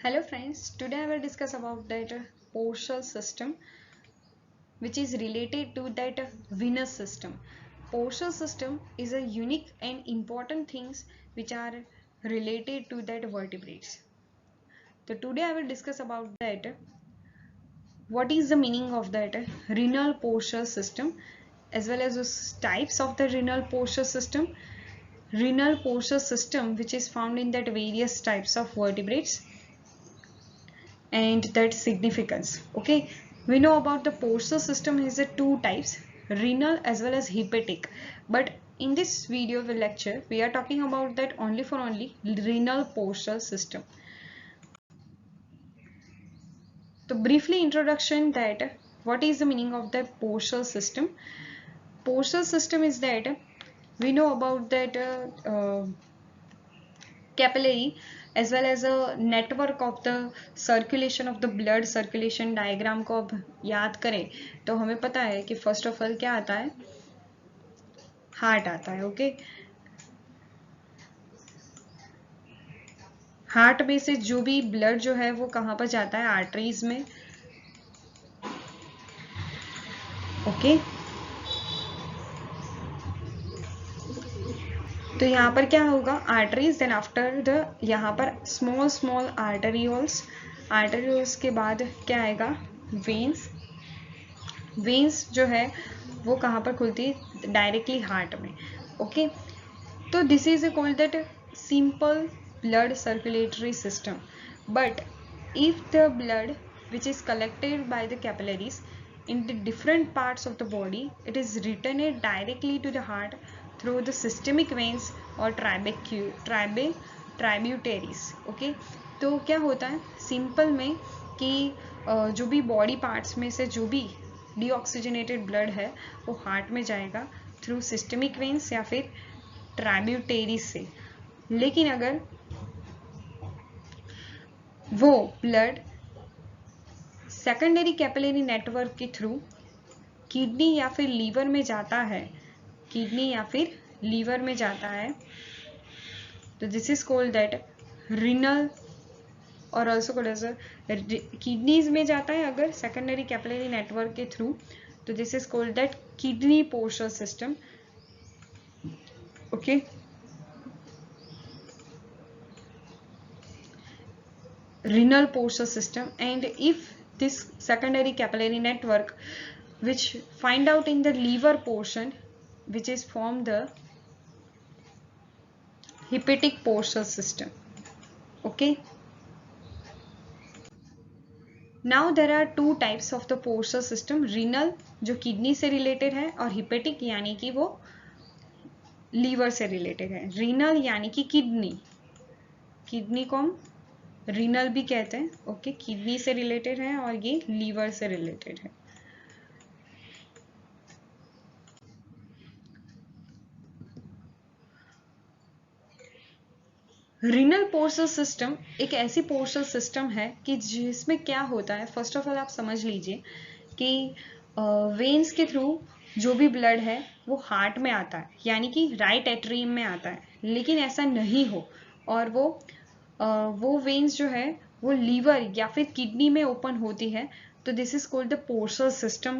Hello friends, today I will discuss about that postal system which is related to that venous system. Postal system is a unique and important things which are related to that vertebrates. So today I will discuss about that what is the meaning of that renal postal system as well as the types of the renal postal system. Renal postal system which is found in that various types of vertebrates and that significance. Okay, we know about the postal system is a two types, renal as well as hepatic, but in this video lecture we are talking about that only for only renal postal system. So briefly introduction that what is the meaning of the postal system. Postal system is that we know about that capillary as well as a network of the circulation of the blood circulation diagram को अब याद करें तो हमें पता है कि first of all क्या आता है, हार्ट आता है. ओके, हार्ट में से जो भी ब्लड जो है वो कहाँ पर जाता है, आर्टरीज में. ओके, तो यहाँ पर क्या होगा, आर्टरीज, देन आफ्टर द यहाँ पर स्मॉल स्मॉल आर्टरियोल्स, आर्टरियोल्स के बाद क्या आएगा, वेन्स. वेन्स जो है वो कहाँ पर खुलती है, डायरेक्टली हार्ट में. ओके, तो this is called that simple blood circulatory system. But if the blood which is collected by the capillaries in the different parts of the body, it is returned directly to the heart through the systemic veins or tributaries. Okay, तो क्या होता है simple में कि जो भी body parts में से जो भी डीऑक्सीजनेटेड ब्लड है वो हार्ट में जाएगा थ्रू सिस्टमिक वेन्स या फिर ट्राइब्यूटेरीज से. लेकिन अगर वो ब्लड सेकेंडरी कैपिलरी नेटवर्क के थ्रू किडनी या फिर लीवर में जाता है, किडनी या फिर लीवर में जाता है, तो this is called that renal और ऑल्सो कॉल्ड एज किडनीज में जाता है अगर सेकेंडरी कैपिलरी नेटवर्क के थ्रू, तो this is called that kidney portal system. Okay, renal portal system. And if this secondary capillary network which find out in the liver portion which is form the hepatic portal system. Okay, now there are two types of the portal system, renal जो kidney से related है और hepatic यानी कि वो liver से related है. renal यानी कि किडनी, किडनी को हम रीनल भी कहते हैं. ओके, किडनी से रिलेटेड है और ये लीवर से रिलेटेड है. रीनल पोर्शल सिस्टम एक ऐसी पोर्शल सिस्टम है कि जिसमें क्या होता है, फर्स्ट ऑफ ऑल आप समझ लीजिए कि वेन्स के थ्रू जो भी ब्लड है वो हार्ट में आता है यानी कि राइट एट्रियम में आता है. लेकिन ऐसा नहीं हो और वो वेन्स जो है वो लीवर या फिर किडनी में ओपन होती है, तो this is called the portal system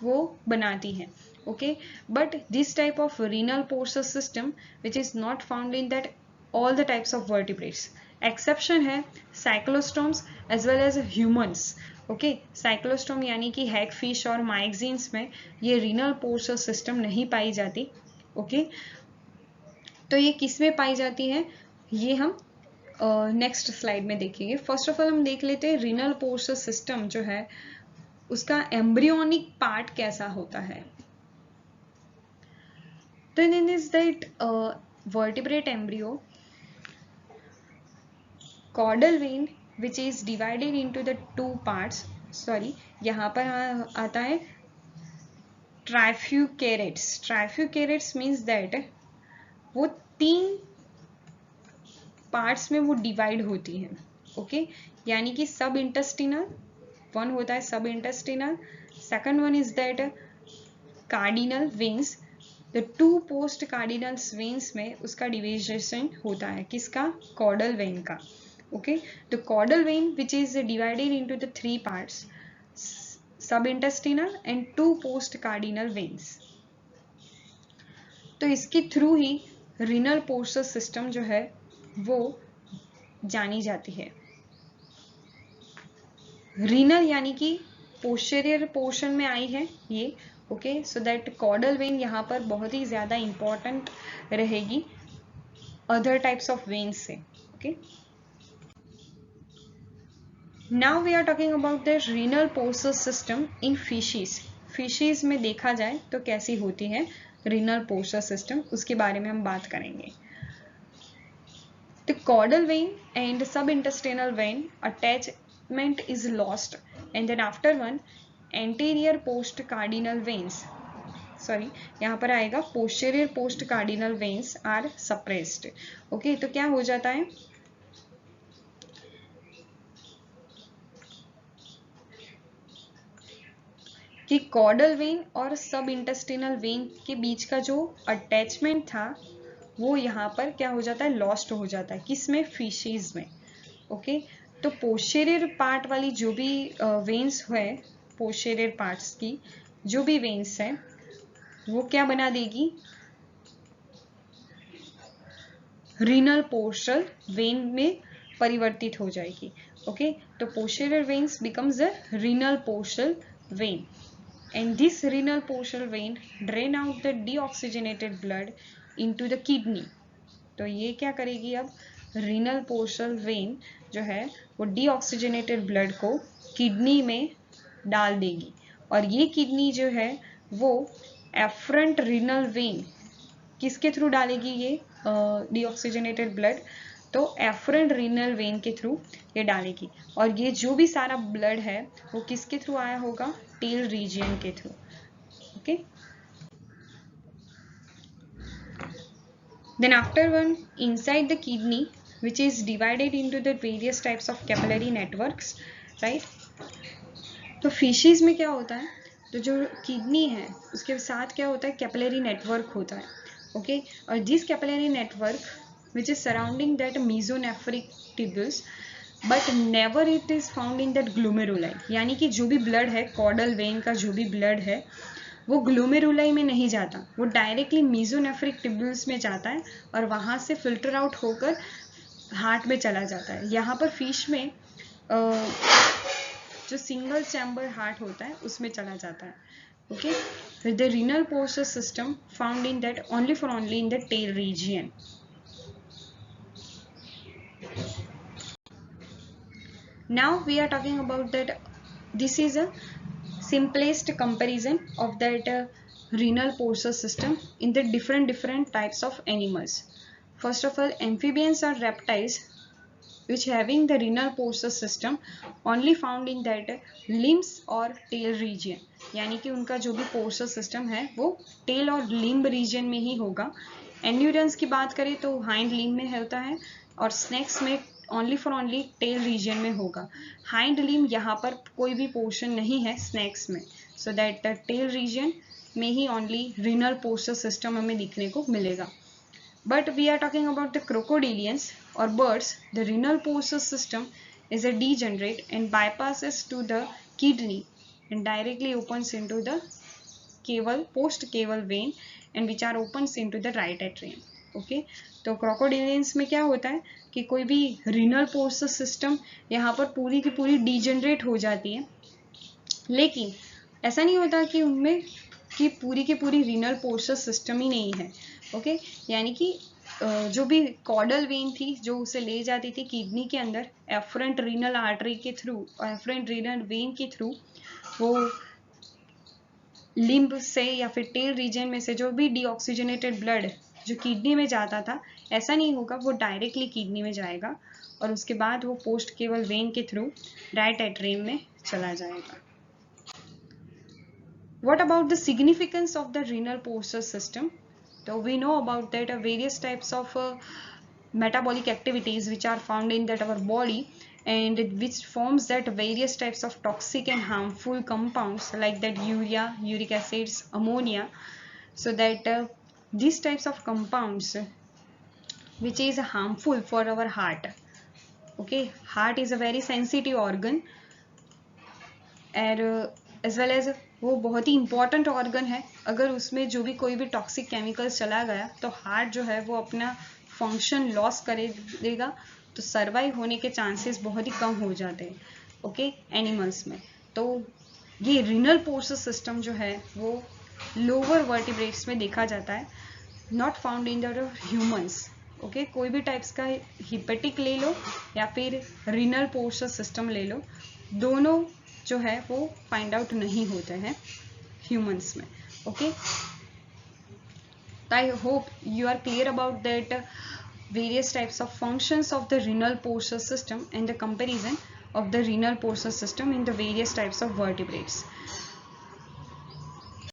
वो बनाती है. Okay, but this type of renal portal system which is not found in that all the types of vertebrates. Exception है cyclostomes as well as humans. Okay, cyclostome यानी कि hagfish और माइक्सिन्स में ये renal portal system नहीं पाई जाती. Okay, तो ये किस में पाई जाती है ये हम नेक्स्ट स्लाइड में देखेंगे. फर्स्ट ऑफ ऑल हम देख लेते हैं रीनल पोर्शल सिस्टम जो है उसका एम्ब्रियोनिक पार्ट कैसा होता है. Then in is that vertebrate embryo, caudal vein which is divided into the two parts. Sorry, यहाँ पर आता है ट्राइफ्यूकेरेट्स. ट्राइफ्यूकेरेट्स मीन्स दैट वो 3 पार्ट्स में वो डिवाइड होती है. ओके, यानी कि सब इंटेस्टिनल वन होता है, सब intestinal. Second one is that cardinal veins. The 2 post cardinal veins में उसका डिविजेशन होता है, किसका, कॉडल वेन का. Okay, the caudal vein which is divided into the three parts, subintestinal and two post cardinal veins. तो इसके थ्रू ही renal portion system जो है वो जानी जाती है। रीनल यानी कि पोस्टीरियर पोर्शन में आई है ये। Okay, so that caudal vein यहाँ पर बहुत ही ज्यादा इंपॉर्टेंट रहेगी अदर टाइप्स ऑफ वेन्स से। Okay, now we are talking about the renal portion system in fishes. Fishes में देखा जाए तो कैसी होती है रीनल पोर्शन सिस्टम, उसके बारे में हम बात करेंगे। The caudal vein and subintestinal vein attachment is lost, and then after one anterior post cardinal veins, sorry यहाँ पर आएगा posterior post cardinal veins are suppressed. Okay, तो क्या हो जाता है कि caudal vein और subintestinal vein के बीच का जो attachment था वो यहाँ पर क्या हो जाता है, लॉस्ट हो जाता है। किसमें, फिशेज में। ओके, तो पोस्टीरियर पार्ट वाली जो भी वेन्स है, पोस्टीरियर पार्ट्स की जो भी वेन्स है वो क्या बना देगी, रीनल पोर्शल वेन में परिवर्तित हो जाएगी। ओके, तो posterior veins becomes a renal portal vein, and this renal portal vein drain out the deoxygenated blood into the kidney. तो ये क्या करेगी, अब रीनल पोर्शल वेन जो है वो डीऑक्सीजनेटेड ब्लड को किडनी में डाल देगी, और ये किडनी जो है वो एफरेंट रीनल वेन किसके थ्रू डालेगी ये डीऑक्सीजनेटेड ब्लड, तो एफरेंट रीनल वेन के थ्रू ये डालेगी, और ये जो भी सारा ब्लड है वो किसके थ्रू आया होगा, टेल रीजियन के through. Okay, then after one inside the kidney which is divided into the various types of capillary networks, right? तो फिशेज में क्या होता है, तो जो किडनी है उसके साथ क्या होता है, कैपिलरी नेटवर्क होता है। ओके, और this capillary network which is surrounding that mesonephric tubules, but never it is found in that glomeruli, यानी कि जो भी ब्लड है कॉर्डल वेन का जो भी ब्लड है वो ग्लोमेरुलाई में नहीं जाता, वो डायरेक्टली मेसोनेफ्रिक टिब्यूल्स में जाता है और वहां से फिल्टर आउट होकर हार्ट में चला जाता है। यहाँ पर फिश में जो सिंगल चैम्बर हार्ट होता है उसमें चला जाता है। Okay, with the renal portion system found in that only for only in the tail region. Now we are talking about that this is a simplest comparison of that renal portion system in the different types of animals. First of all, amphibians are reptiles which having the renal portion system only found in that limbs और tail region, यानी कि उनका जो भी portion system है वो tell और limb reason में ही होगा। एंड्योरेंस की बात करें तो हाइंड लिम्ब में होता है, और स्नेक्स में only for only tail region में होगा। हाइंड लिम्ब यहाँ पर कोई भी पोर्शन नहीं है स्नेक्स में, सो दैट टेल रीजन में ही ओनली रीनल पोर्शन सिस्टम हमें दिखने को मिलेगा। But we are talking about the crocodilians or birds. The renal portion system is a degenerate and bypasses to the kidney and directly opens into the caval post caval vein and which are opens into the right atrium. Okay, तो crocodilians में क्या होता है कि कोई भी renal portion system यहाँ पर पूरी की पूरी degenerate हो जाती है, लेकिन ऐसा नहीं होता कि उनमें कि पूरी की पूरी रीनल पोर्शन सिस्टम ही नहीं है। ओके, यानी कि जो भी कॉर्डल वेन थी जो उसे ले जाती थी किडनी के अंदर एफरेंट रीनल आर्टरी के थ्रू, एफरेंट रीनल वेन के थ्रू वो लिम्ब से या फिर टेल रीजन में से जो भी डीऑक्सीजनेटेड ब्लड जो किडनी में जाता था, ऐसा नहीं होगा, वो डायरेक्टली किडनी में जाएगा और उसके बाद वो पोस्ट केवल वेन के थ्रू राइट एट्रियम में चला जाएगा। What about the significance of the renal portion system? So we know about that various types of metabolic activities which are found in that our body, and which forms that various types of toxic and harmful compounds like that urea, uric acids, ammonia. So that these types of compounds which is harmful for our heart, okay, heart is a very sensitive organ और as well as वो बहुत ही important organ है। अगर उसमें जो भी कोई भी टॉक्सिक केमिकल्स चला गया तो हार्ट जो है वो अपना फंक्शन लॉस कर देगा, तो सर्वाइव होने के चांसेस बहुत ही कम हो जाते हैं ओके एनिमल्स में। तो ये रीनल पोर्शस सिस्टम जो है वो लोअर वर्टिब्रेट्स में देखा जाता है, not found in the humans. Okay, कोई भी टाइप्स का हिपेटिक ले लो या फिर रीनल पोर्शस सिस्टम ले लो, दोनों जो है वो फाइंड आउट नहीं होते हैं ह्यूमंस में। Okay, I hope you are clear about that various types of functions of the renal porous system and the comparison of the renal porous system in the various types of vertebrates.